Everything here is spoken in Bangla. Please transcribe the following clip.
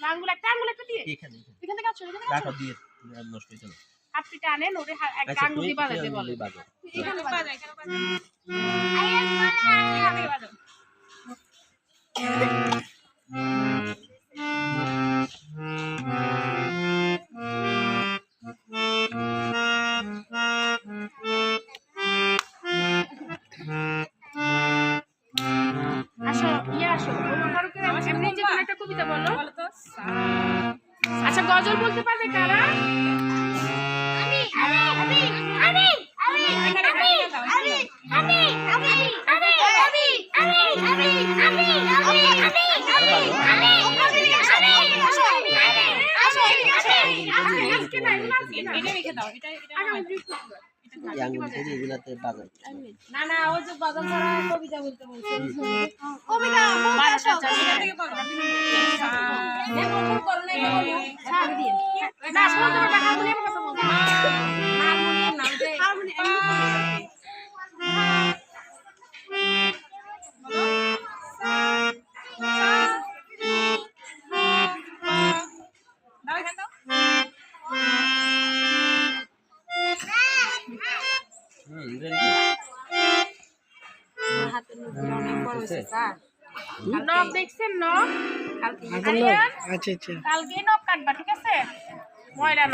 আঙ্গুল একটা দিয়ে এখানে থেকে আসো রাখো দিয়ে নষ্ট হয়ে যাবে আপনি টানেন ওরে একটা আঙ্গুল দিয়ে বাজাতে বলে এখানে বাজা এখানে বাজা এখানে বাজা কবিতা বলো আচ্ছা গজল বলতে পারবে কারা আমি আমি আমি আমি আমি আমি আমি আমি আমি আমি আমি আমি আমি না না ও যে বাজার করা কবিতা বলতে বলছে কবিতা নখ দেখছেন নখ কালকে নখ কাটবা ঠিক আছে ময়লা